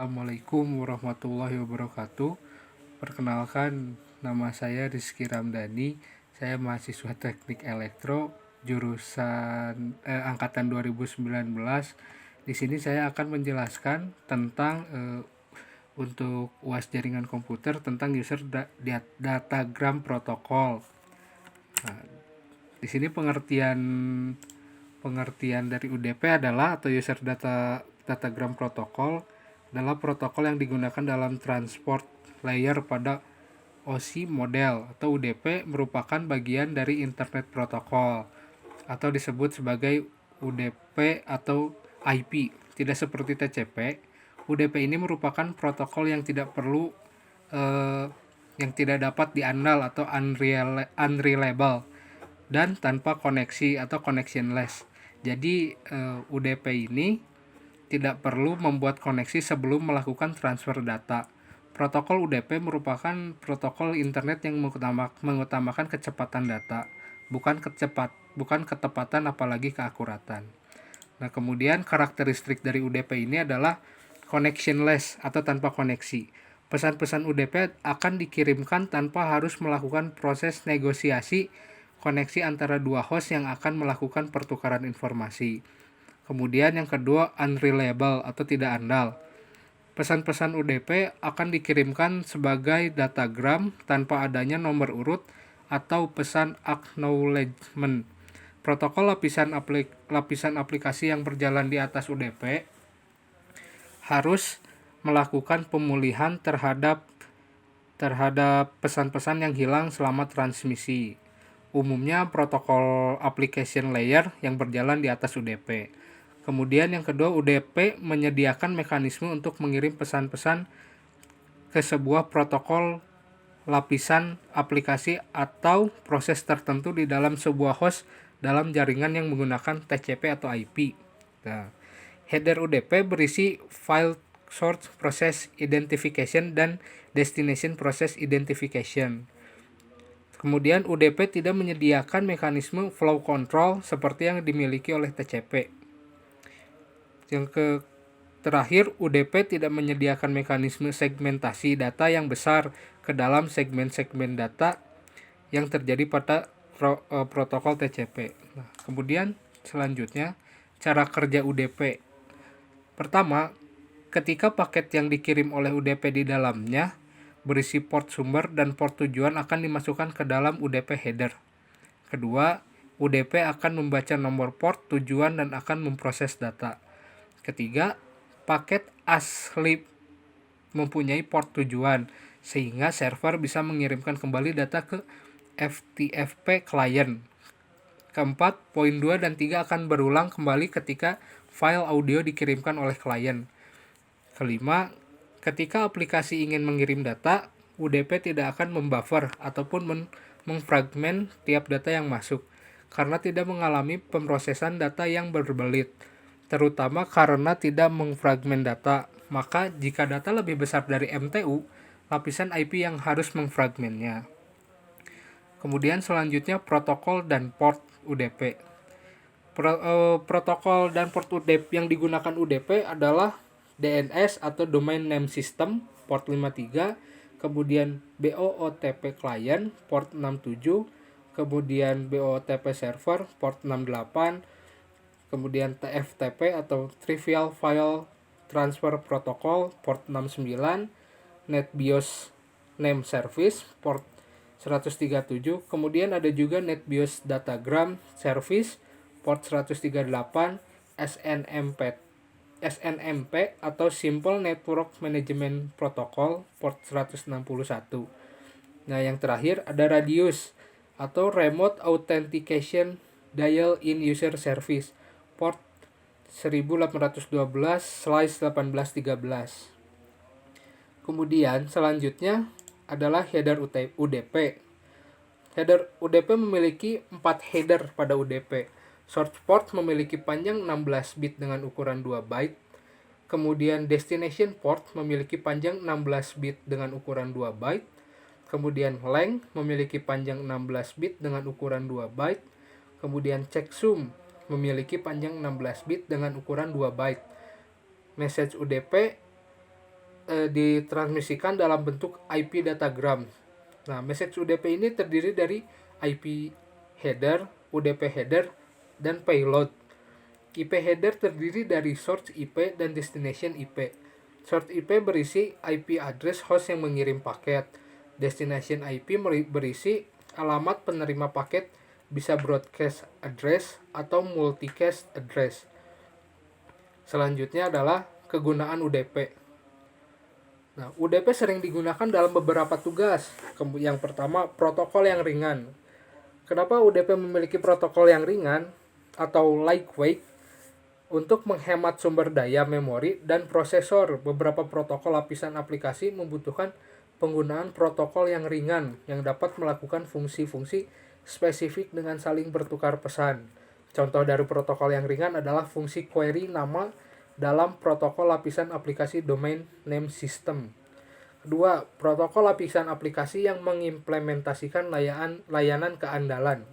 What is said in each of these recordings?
Assalamualaikum warahmatullahi wabarakatuh. Perkenalkan, nama saya Rizky Ramdhani. Saya mahasiswa Teknik Elektro jurusan angkatan 2019. Di sini saya akan menjelaskan tentang untuk UAS jaringan komputer tentang user datagram protokol. Nah, di sini pengertian dari UDP adalah atau user datagram protokol adalah protokol yang digunakan dalam transport layer pada OSI model atau UDP merupakan bagian dari Internet Protocol atau disebut sebagai UDP atau IP. Tidak seperti TCP, UDP ini merupakan protokol yang tidak dapat diandal atau unreliable dan tanpa koneksi atau connectionless. Jadi UDP ini tidak perlu membuat koneksi sebelum melakukan transfer data. Protokol UDP merupakan protokol internet yang mengutamakan kecepatan data, bukan ketepatan apalagi keakuratan. Nah, kemudian karakteristik dari UDP ini adalah connectionless atau tanpa koneksi. Pesan-pesan UDP akan dikirimkan tanpa harus melakukan proses negosiasi koneksi antara dua host yang akan melakukan pertukaran informasi. Kemudian yang kedua, unreliable atau tidak andal. Pesan-pesan UDP akan dikirimkan sebagai datagram tanpa adanya nomor urut atau pesan acknowledgement. Protokol lapisan aplikasi yang berjalan di atas UDP harus melakukan pemulihan terhadap pesan-pesan yang hilang selama transmisi. Umumnya protokol application layer yang berjalan di atas UDP. Kemudian yang kedua, UDP menyediakan mekanisme untuk mengirim pesan-pesan ke sebuah protokol lapisan aplikasi atau proses tertentu di dalam sebuah host dalam jaringan yang menggunakan TCP atau IP. Nah, header UDP berisi file source process identification dan destination process identification. Kemudian UDP tidak menyediakan mekanisme flow control seperti yang dimiliki oleh TCP. Terakhir, UDP tidak menyediakan mekanisme segmentasi data yang besar ke dalam segmen-segmen data yang terjadi pada protokol TCP. Nah, kemudian selanjutnya, cara kerja UDP. Pertama, ketika paket yang dikirim oleh UDP di dalamnya berisi port sumber dan port tujuan akan dimasukkan ke dalam UDP header. Kedua, UDP akan membaca nomor port tujuan dan akan memproses data. Ketiga, paket asli mempunyai port tujuan sehingga server bisa mengirimkan kembali data ke FTP client. Keempat, poin 2 dan 3 akan berulang kembali ketika file audio dikirimkan oleh klien. Kelima, ketika aplikasi ingin mengirim data, UDP tidak akan membuffer ataupun mengfragmen tiap data yang masuk karena tidak mengalami pemrosesan data yang berbelit, terutama karena tidak mengfragmen data. Maka jika data lebih besar dari MTU, lapisan IP yang harus mengfragmennya. Kemudian selanjutnya protokol dan port UDP. Protokol dan port UDP yang digunakan UDP adalah DNS atau Domain Name System port 53, kemudian BOOTP Client port 67, kemudian BOOTP Server port 68, kemudian TFTP atau Trivial File Transfer Protocol port 69, NetBIOS Name Service port 137, kemudian ada juga NetBIOS Datagram Service port 138, SNMP atau Simple Network Management Protocol port 161. Nah, yang terakhir ada Radius atau Remote Authentication Dial in User Service port 1812/1813. Kemudian selanjutnya adalah header UDP. Header UDP memiliki 4 header pada UDP. Source port memiliki panjang 16 bit dengan ukuran 2 byte. Kemudian destination port memiliki panjang 16 bit dengan ukuran 2 byte. Kemudian length memiliki panjang 16 bit dengan ukuran 2 byte. Kemudian checksum memiliki panjang 16 bit dengan ukuran 2 byte. Message UDP ditransmisikan dalam bentuk IP datagram. Nah, message UDP ini terdiri dari IP header, UDP header, dan payload. IP header terdiri dari source IP dan destination IP. Source IP berisi IP address host yang mengirim paket. Destination IP berisi alamat penerima paket, bisa broadcast address atau multicast address. Selanjutnya adalah kegunaan UDP. Nah, UDP sering digunakan dalam beberapa tugas. Yang pertama, protokol yang ringan. Kenapa UDP memiliki protokol yang ringan atau lightweight? Untuk menghemat sumber daya memori dan prosesor. Beberapa protokol lapisan aplikasi membutuhkan penggunaan protokol yang ringan yang dapat melakukan fungsi-fungsi spesifik dengan saling bertukar pesan. Contoh dari protokol yang ringan adalah fungsi query nama dalam protokol lapisan aplikasi domain name system. Kedua, protokol lapisan aplikasi yang mengimplementasikan layanan keandalan.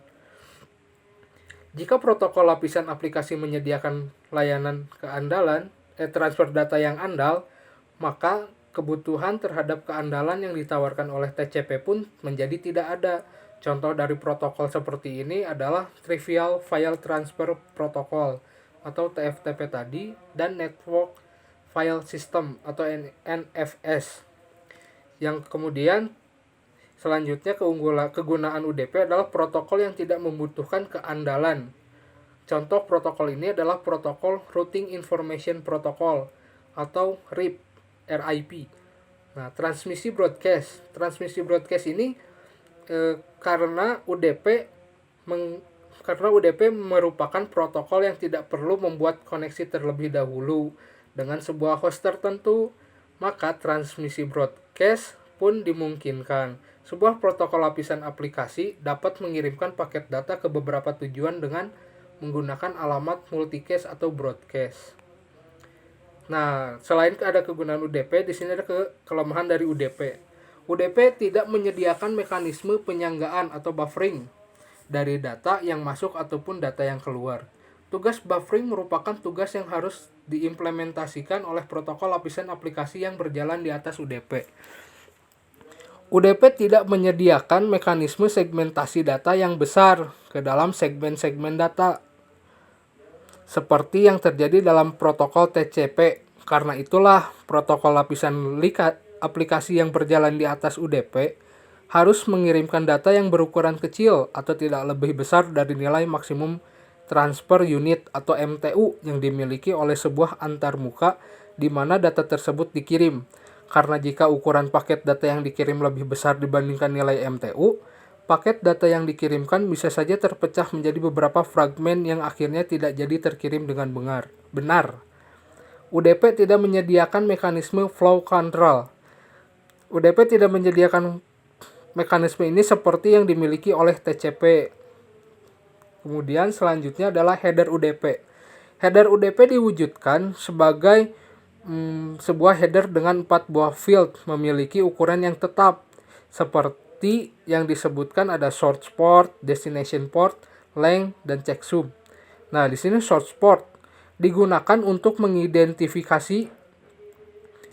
Jika protokol lapisan aplikasi menyediakan layanan keandalan, transfer data yang andal, maka kebutuhan terhadap keandalan yang ditawarkan oleh TCP pun menjadi tidak ada. Contoh dari protokol seperti ini adalah Trivial File Transfer Protocol atau TFTP tadi, dan Network File System atau NFS. Yang kemudian selanjutnya kegunaan UDP adalah protokol yang tidak membutuhkan keandalan. Contoh protokol ini adalah protokol Routing Information Protocol atau RIP. Nah, transmisi broadcast. Transmisi broadcast ini karena UDP merupakan protokol yang tidak perlu membuat koneksi terlebih dahulu dengan sebuah host tertentu, maka transmisi broadcast pun dimungkinkan. Sebuah protokol lapisan aplikasi dapat mengirimkan paket data ke beberapa tujuan dengan menggunakan alamat multicast atau broadcast. Nah, selain ada kegunaan UDP, di sini ada kelemahan dari UDP. UDP tidak menyediakan mekanisme penyanggaan atau buffering dari data yang masuk ataupun data yang keluar. Tugas buffering merupakan tugas yang harus diimplementasikan oleh protokol lapisan aplikasi yang berjalan di atas UDP. UDP tidak menyediakan mekanisme segmentasi data yang besar ke dalam segmen-segmen data, seperti yang terjadi dalam protokol TCP. Karena itulah, protokol lapisan aplikasi yang berjalan di atas UDP harus mengirimkan data yang berukuran kecil atau tidak lebih besar dari nilai maksimum transfer unit atau MTU yang dimiliki oleh sebuah antarmuka di mana data tersebut dikirim. Karena jika ukuran paket data yang dikirim lebih besar dibandingkan nilai MTU, paket data yang dikirimkan bisa saja terpecah menjadi beberapa fragmen yang akhirnya tidak jadi terkirim dengan benar. UDP tidak menyediakan mekanisme flow control. UDP tidak menyediakan mekanisme ini seperti yang dimiliki oleh TCP. Kemudian selanjutnya adalah header UDP. Header UDP diwujudkan sebagai sebuah header dengan 4 buah field memiliki ukuran yang tetap, seperti yang disebutkan ada source port, destination port, length, dan checksum. Nah, di sini source port digunakan untuk mengidentifikasi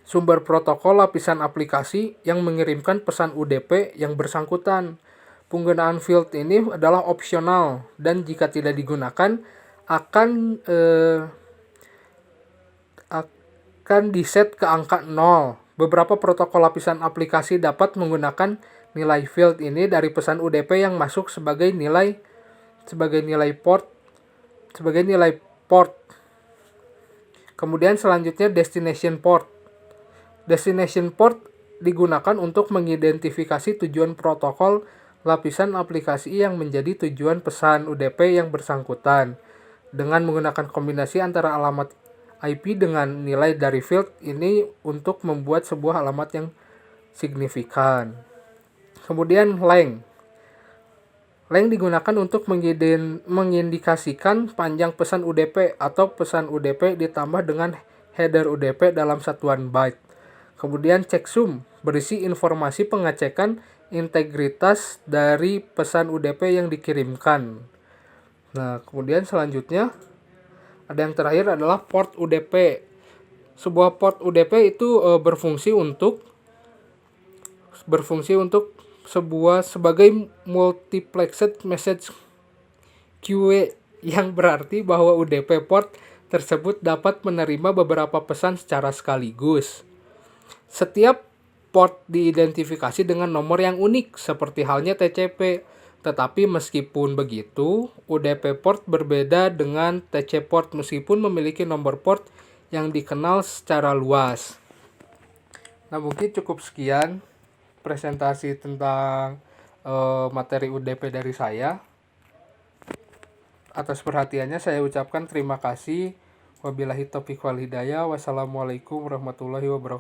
sumber protokol lapisan aplikasi yang mengirimkan pesan UDP yang bersangkutan. Penggunaan field ini adalah opsional dan jika tidak digunakan akan diset ke angka 0. Beberapa protokol lapisan aplikasi dapat menggunakan nilai field ini dari pesan UDP yang masuk sebagai nilai port. Kemudian selanjutnya destination port. Destination port digunakan untuk mengidentifikasi tujuan protokol lapisan aplikasi yang menjadi tujuan pesan UDP yang bersangkutan. Dengan menggunakan kombinasi antara alamat IP dengan nilai dari field ini untuk membuat sebuah alamat yang signifikan. Kemudian length. Length digunakan untuk mengindikasikan panjang pesan UDP atau pesan UDP ditambah dengan header UDP dalam satuan byte. Kemudian checksum berisi informasi pengecekan integritas dari pesan UDP yang dikirimkan. Nah, kemudian selanjutnya ada yang terakhir adalah port UDP. Sebuah port UDP itu berfungsi untuk sebagai multiplexed message queue, yang berarti bahwa UDP port tersebut dapat menerima beberapa pesan secara sekaligus. Setiap port diidentifikasi dengan nomor yang unik seperti halnya TCP. Tetapi meskipun begitu, UDP port berbeda dengan TC port meskipun memiliki nomor port yang dikenal secara luas. Nah, mungkin cukup sekian presentasi tentang materi UDP dari saya. Atas perhatiannya saya ucapkan terima kasih. Wabillahi taufiq wal hidayah. Wassalamualaikum warahmatullahi wabarakatuh.